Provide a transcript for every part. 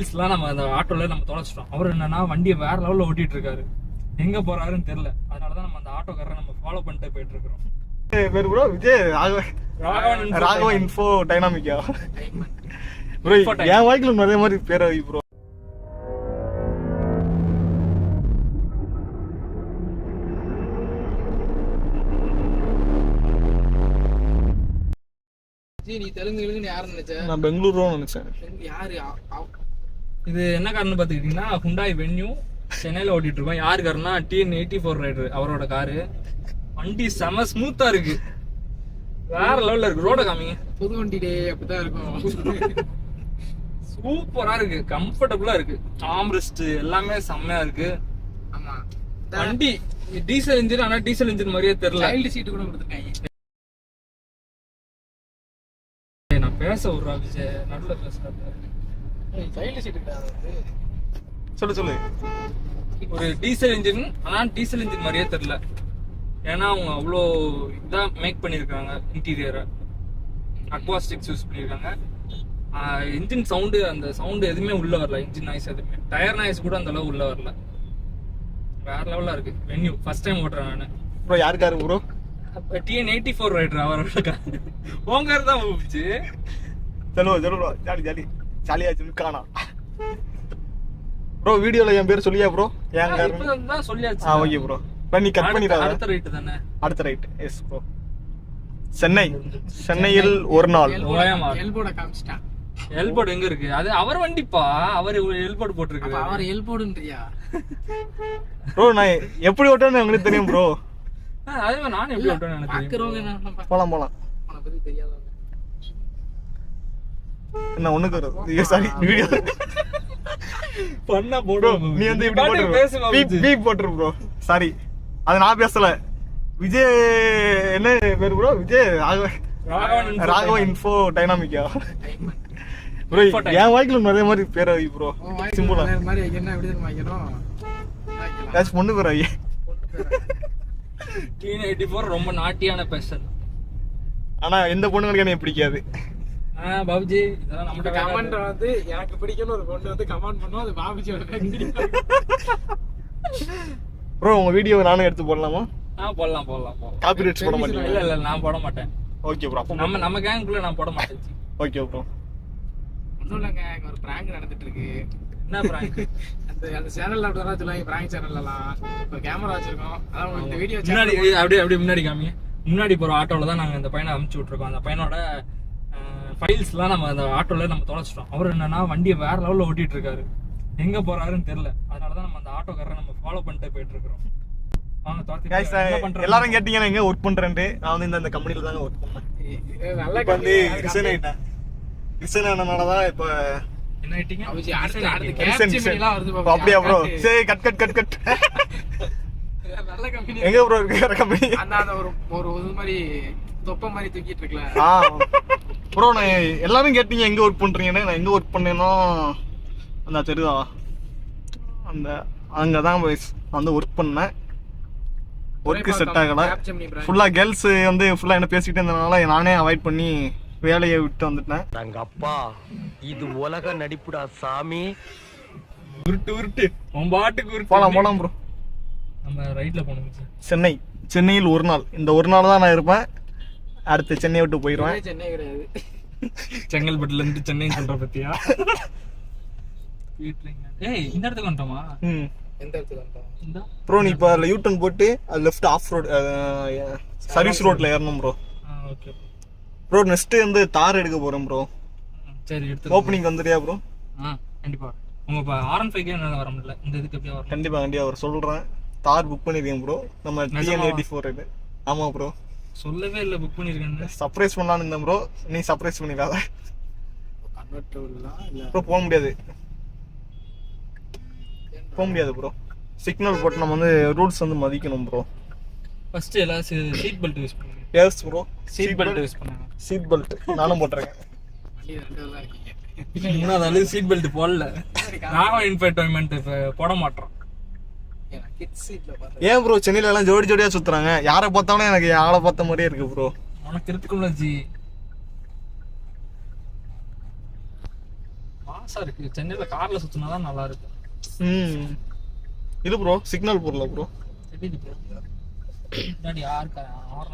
ஃபைல்ஸ்லாம் நம்ம அந்த ஆட்டோல நம்ம தொலைச்சிட்டோம். அவர் என்னன்னா வண்டியை வேற லெவல்ல ஓட்டிட்டு இருக்காரு, எங்க போறாருன்னு தெரியல. அதனாலதான் நம்ம அந்த ஆட்டோக்காரரை நம்ம ஃபாலோ பண்ணிட்டு போயிட்டு இருக்கிறோம். பேர் ப்ரோ விஜய் ராகவன் இன்ஃபோ டைனாமிக்கா ப்ரோ? என் வாய்க்குள்ள நிறைய மாதிரி பேர் வை ப்ரோ. நீ தெலுங்குன்னு யாரு நினைச்ச? நான் பெங்களூரு நினைச்சேன். யாரு இது என்ன காரணம் பாத்துக்கிட்டீங்கன்னா, ஹுண்டாய் வென்யூ சென்னையில ஓட்டிட்டு இருக்கோம். யாரு காருன்னா TN84 ரைடர், அவரோட காரு. வண்டி செம ஸ்மூத்தா இருக்கு, வேற லெவல்ல இருக்கு. ரோட காமிங்க. புது வண்டி டே அப்படிதான் இருக்கும். சூப்பரா இருக்கு, கம்ஃபர்டபுளா இருக்கு, ஆம்ரெஸ்ட் எல்லாமே செம்மையா இருக்கு. ஆமா, வண்டி டீசல் இன்ஜின், ஆனா டீசல் இன்ஜின் மாதிரியே தெரியல. சைல்டு சீட் கூட கொடுத்துருக்காங்க. நான் பேச விடுறா விஜய், நடுல பேசுறாரு. சைல்டு சீட் கிடையாது. சொல்லு. ஒரு டீசல் இன்ஜின், ஆனா டீசல் இன்ஜின் மாதிரியே தெரியல. ஏன்னா அவங்க அவ்வளோ இதாக மேக் பண்ணியிருக்காங்க. இன்டீரியரை அக்வாஸ்டிக்ஸ் யூஸ் பண்ணியிருக்காங்க. இன்ஜின் சவுண்டு, அந்த சவுண்டு எதுவுமே உள்ள வரல. இன்ஜின் நாய்ஸ் எதுவுமே, டயர் நாய்ஸ் கூட அந்த அளவு உள்ள வரல. வேற லெவலா இருக்கு. வென்யூ ஃபர்ஸ்ட் டைம் ஓட்டுறேன் நான். ப்ரோ யாருக்காரு ப்ரோ? TN84 ரைடர், அவரோட கார். உன் கார் தான் போச்சு. ப்ரோ ஜாலியா ஜிம்கானா ப்ரோ. வீடியோல என் பேர் சொல்லியா ப்ரோ? என் கார் இப்பதான் சொல்லியாச்சு. Okay bro. நீ கட் பண்ணிடாத. அடுத்த ரைட் தானே? அடுத்த ரைட். S bro. சென்னையில் ஒரு நாள். எல்போர்ட காமிச்சிட்டான். எல்போர்டு எங்க இருக்கு? அது அவர் வண்டிப்பா, அவர் எல்போர்டு போட்டுருக்கு. அவர் எல்போர்டுன்றியா ப்ரோ? நான் எப்படி ஓட்டேன்னு உங்களுக்கு தெரியும் ப்ரோ. அதே மாதிரி நான் எப்படி ஓட்டேன்னு எனக்கு பாக்குறவங்க போலாம். உன பத்தி தெரியாதவங்க என்ன ஒண்ணுக்கு வரும். சாரி, வீடியோ பண்ணா போடு. நீ வந்து இப்படி போட்டு பீப் போட்டுரு ப்ரோ. சாரி, அது நான் பேசல. விஜய் என்ன பேர் ப்ரோ? விஜய் ராகவன் இன்ஃபோ டைனாமிக்கா ப்ரோ? என் வாய்க்குள்ள நிறைய மாதிரி பேர் வை ப்ரோ. சிம்பிளா மாதிரி என்ன எப்படி வைக்கணும்? ஏதாச்சும் பொண்ணு பேர் வை. TN84 ரொம்ப நாட்டியான பெர்சன். ஆனா எந்த பொண்ணுங்களுக்கு எனக்கு பிடிக்காது. பாபுஜி, இதெல்லாம் நம்ம கமெண்ட் வந்து எனக்கு பிடிக்கும்னு ஒரு பொண்ணு வந்து கமெண்ட் பண்ணுவோம். அது பாபுஜியோட ப்ரோ. உங்க வீடியோ நானும் எடுத்து போடலாமா? போடலாம். காப்பிரைட்ஸ் போட மாட்டீங்க? இல்ல நான் போட மாட்டேன். Okay bro. நம்ம கேங்குள்ள நான் போட மாட்டேன். Okay bro. ஒண்ணும் இல்லங்க, இங்க ஒரு பிராங்க் நடந்துட்டு இருக்கு. என்ன பிராங்க்? அந்த சேனல்ல அப்படிதான் சொல்லுவாங்க, பிராங்க் சேனல்லலாம். இப்போ கேமரா வச்சிருக்கோம். அதான் இந்த வீடியோ முன்னாடி அப்படியே முன்னாடி காமிங்க. முன்னாடி போற ஆட்டோல தான் நாங்க இந்த பையனை அமுச்சு விட்டுருக்கோம். அந்த பையனோட ஃபைல்ஸ்லாம் நம்ம அந்த ஆட்டோல நம்ம தொலைச்சிட்டோம். அவர் என்னன்னா வண்டியை வேற லெவல்ல ஓட்டிட்டு இருக்காரு, எங்க போறாருன்னு தெரியல. அதனாலதான் நம்ம அந்த ஆட்டோக்காரரை நம்ம ஃபாலோ பண்ணிட்டு போயிட்டு இருக்கிறோம். எல்லாரும் கேட்டீங்கன்னா எங்க ஒர்க் பண்றேன்ட்டு. நான் வந்து இந்த கம்பெனில தாங்க ஒர்க் பண்ணேன். நல்லா வந்து ரிசைன் ஆயிட்டேன். ரிசைன் ஆனனாலதான் இப்ப என்ன ஆயிட்டீங்க? அப்படியா ப்ரோ? சரி, கட். நல்ல கம்பெனி. எங்க ப்ரோ இருக்கு வேற கம்பெனி? அந்த ஒரு இது மாதிரி தொப்ப மாதிரி தூக்கிட்டு இருக்கல ப்ரோ. நான் எல்லாரும் கேட்டீங்க எங்க ஒர்க் பண்றீங்கன்னு. நான் எங்க ஒர்க் பண்ணேனோ அந்த தெரியுதா, அந்த அங்கதான் வந்து ஒர்க் பண்ணேன். ஒர்க்கு செட் ஆகல. ஃபுல்லா கேர்ள்ஸ் வந்து ஃபுல்லா என்ன பேசிக்கிட்டே இருந்தனால நானே அவாய்ட் பண்ணி வேலையை விட்டு வந்துட்டேன். நாங்க அப்பா, இது உலக நடிப்புடா சாமி. உருட்டு உன் பாட்டுக்கு உருட்டு. போலாம் ப்ரோ. நம்ம ரைட்ல போனோம். சென்னையில் ஒரு நாள். இந்த ஒரு நாள் தான் நான் இருப்பேன். அடுத்து சென்னை விட்டு போயிடுவேன். சென்னை கிடையாது, செங்கல்பட்டுல இருந்து சென்னை சொல்ற பத்தியா? ஏய், இந்த இடத்துக்கு வந்துட்டோமா? எந்த இடத்துக்கு வந்துட்டோம் ப்ரோ? நீ இப்போ அதில் யூட்டன் போட்டு அது லெஃப்ட் ஆஃப் ரோட் சர்வீஸ் ரோட்ல ஏறணும் ப்ரோ. Okay bro. நெக்ஸ்ட் வந்து தார் எடுக்க போறேன் ப்ரோ. சரி, எடுத்து ஓப்பனிங் வந்துறியா ப்ரோ? கண்டிப்பா. உங்க R15 என்னால வர முடியல, இந்த இதுக்கு எப்படியா வரும்? கண்டிப்பா அவர் சொல்றேன். தார் புக் பண்ணிருக்கேன் ப்ரோ. நம்ம TN84 இது. ஆமா ப்ரோ. சொல்லவே இல்ல புக் பண்ணிருக்கேன்னு. சர்ப்ரைஸ் பண்ணலாம்னு இருந்தேன் ப்ரோ. நீ சர்ப்ரைஸ் பண்ணிடாத. கன்வெர்ட்டபிள்லாம் இல்ல ப்ரோ. போக முடியாது ப்ரோ. சிக்னல் போட்டு நம்ம வந்து ரூல்ஸ் வந்து மதிக்கணும் ப்ரோ. ஃபர்ஸ்ட் எல்லாம் சீட் பெல்ட் யூஸ் பண்ணுங்க. Yes bro. Seat belt use பண்ணுங்க. சீட் பெல்ட் நானும் போட்டுறேன். வண்டி ரெண்டு தான் இருக்கீங்க. மூணாவது சீட் பெல்ட் போடல. நானும் இன்ஃபர்டைன்மென்ட் போட மாட்டோம். ஏன் ப்ரோ சென்னையில எல்லாம் ஜோடியா சுத்துறாங்க? யாரை பார்த்தாலும் எனக்கு ஆளை பார்த்த மாதிரியே இருக்கு ப்ரோ. உனக்கு இருக்கும்ல ஜி. மாசா இருக்கு. சென்னையில கார்ல சுத்தினாதான் நல்லா இருக்கு. இது ப்ரோ சிக்னல் போடல ப்ரோ. தெரியுது ப்ரோ. முன்னாடி யாருக்கு ஹார்ன்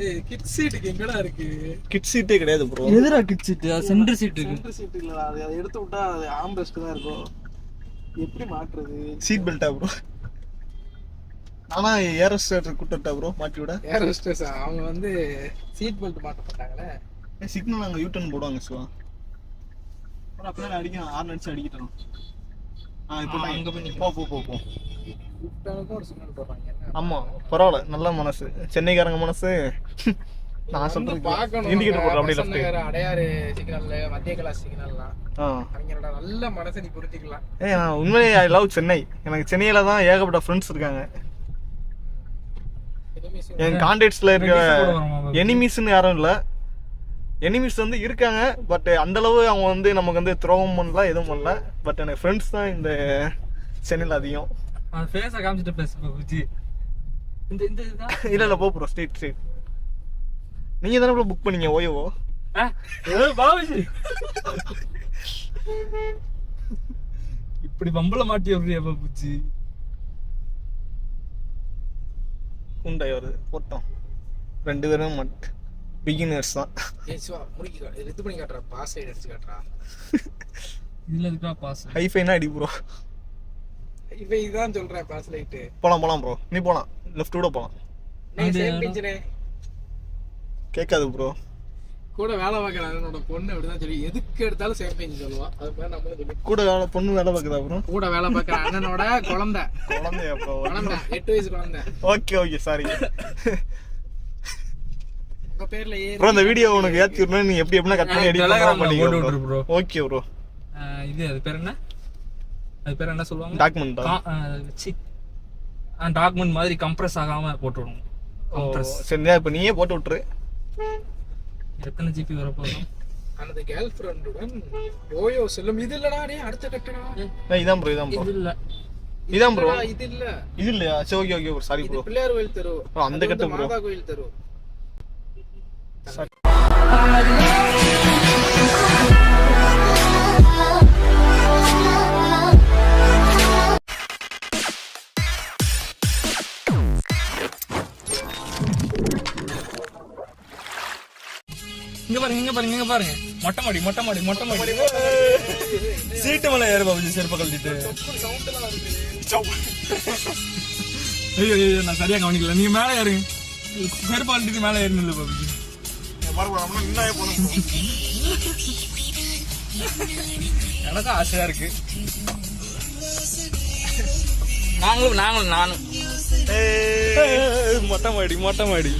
ஏய் கிட் சீட்டுக்கு எங்கடா இருக்கு? கிட் சீட்டே கிடையாது ப்ரோ. எதுரா கிட் சீட்? சென்டர் சீட் இருக்கு. சென்டர் சீட் இல்ல, அதை எடுத்து விட்டா அது ஆம் ரெஸ்ட் தான் இருக்கும். எப்படி மாட்டுறது? Seat பெல்ட்டா bro? ஆனா ஏர் ஹோஸ்டர் கூட்டட்டா ப்ரோ மாட்டி விட? ஏர் ஹோஸ்டஸ் அவங்க வந்து சீட் பெல்ட் மாட்ட மாட்டாங்களே. சிக்னல் அங்க யூ டர்ன் போடுவாங்க சிவா. அப்புறம் அப்படியே அடிக்கணும், ஹார்ன் அடிச்சு அடிக்கணும். இப்போ அங்க போய் போ போ போ போ. விட்டாலும் ஒரு சிக்னல் போடுறாங்க. ஆமா பரவாயில்ல, நல்ல மனசு சென்னைக்காரங்க மனசு. நான் சொல்றது பார்க்கணும். இண்டிகேட்டர் போடுற அப்படியே லெஃப்ட். அடையாறு சிக்னல்ல மத்திய கிளாஸ் சிக்னல்லாம் அவங்களோட நல்ல மனசை நீ புரிஞ்சுக்கலாம். நான் உண்மையிலே ஐ லவ் சென்னை. எனக்கு சென்னையில தான் ஏகப்பட்ட ஃப்ரெண்ட்ஸ் இருக்காங்க. என் கான்டாக்ட்ஸ்ல இருக்க எனிமீஸ்ன்னு யாரும் இல்லை. எனிமீஸ் வந்து இருக்காங்க, பட் அந்த அளவு அவங்க வந்து நமக்கு வந்து துரோகம் பண்ணல, எதுவும் பண்ணல. பட் எனக்கு ஃப்ரெண்ட்ஸ் தான் இந்த சென்னையில் அதிகம். ஃபேஸை காமிச்சிட்டு பேசு விஜி. இந்த இந்த இல்ல இல்ல போ ப்ரோ, ஸ்ட்ரெயிட் ஸ்ட்ரெயிட். நீங்க தானே ப்ரோ புக் பண்ணீங்க ஓயோ? பாபுஜி இப்படி பம்பள மாட்டி வருது பாபுஜி. ஹுண்டாய் வருது போட்டோம். 2 பேரும் மட் பிகினர்ஸ் தான். ஏய் சிவா முடிக்கி இது பண்ணி காட்றா, பாஸ் சைடு அடிச்சு காட்றா. இதுல இருக்கா பாஸ் ஹைஃபைனா அடி ப்ரோ. இப்போ இதான் சொல்றேன் பாஸ் லைட். போலாம் போலாம் ப்ரோ, நீ போலாம் லெஃப்ட் கூட போலாம். நீ சேம் பிஞ்சினே கேட்காது ப்ரோ. கூட வேலை பார்க்கற என்னோட பொண்ணு அப்படிதான் சொல்லி எதுக்கு எடுத்தாலும் சேம் பிஞ்ச் சொல்லுவா. அது மாதிரி நம்மளும் சொல்லி கூட வேலை பொண்ணு வேலை பார்க்குதா ப்ரோ? கூட வேலை பார்க்கற அண்ணனோட குழந்தை. குழந்தையா ப்ரோ? குழந்தை 8 வயசு குழந்தை. ஓகே ஓகே சாரி உங்க பேர்ல ப்ரோ. இந்த வீடியோ உனக்கு ஏத்தி விடணும், நீ எப்படி எப்படினா கட் பண்ணி எடிட் போட்டு விட்டுரு ப்ரோ. Okay bro. இது அது பேர் என்ன? அது பேர் என்ன சொல்லுவாங்க? டாக்குமெண்ட். டாக்குமெண்ட் மாதிரி கம்ப்ரஸ் ஆகாம போட்டு விடணும். கம்ப்ரஸ் சரியா? இப்போ நீயே போட்டு விட்டுரு. எத்தனை ஜிபி வர போதும்? அந்த கேர்ள் ஃப்ரெண்டுடன் ஓயோ செல்லும். இது இல்லடா டேய், அடுத்த கட்டடா. இதான் ப்ரோ, இதான் ப்ரோ. இது இல்ல, இதான் ப்ரோ. இது இல்ல, இது இல்லையா? சரி okay okay bro, sorry bro. இது பிள்ளையார் கோயில் தெரு. அந்த கட்ட ப்ரோ, மாதா கோயில் தெரு. இங்க பாருங்க இங்க பாருங்க இங்க பாருங்க. மொட்டை மாடி மொட்டை மாடி மொட்டை மாடி. சீட்டு மேல ஏறு பாபுஜி, செருப்ப கழட்டிட்டு. ஐயோ ஐயோ, நான் சரியா கவனிக்கல. நீங்க மேல ஏறுங்க, செருப்ப கழட்டிட்டு மேல ஏறணும் இல்ல பாபுஜி. எனக்கு ஆசையா இருக்கு. நானும் மொட்டை மாடி மொட்டை மாடி.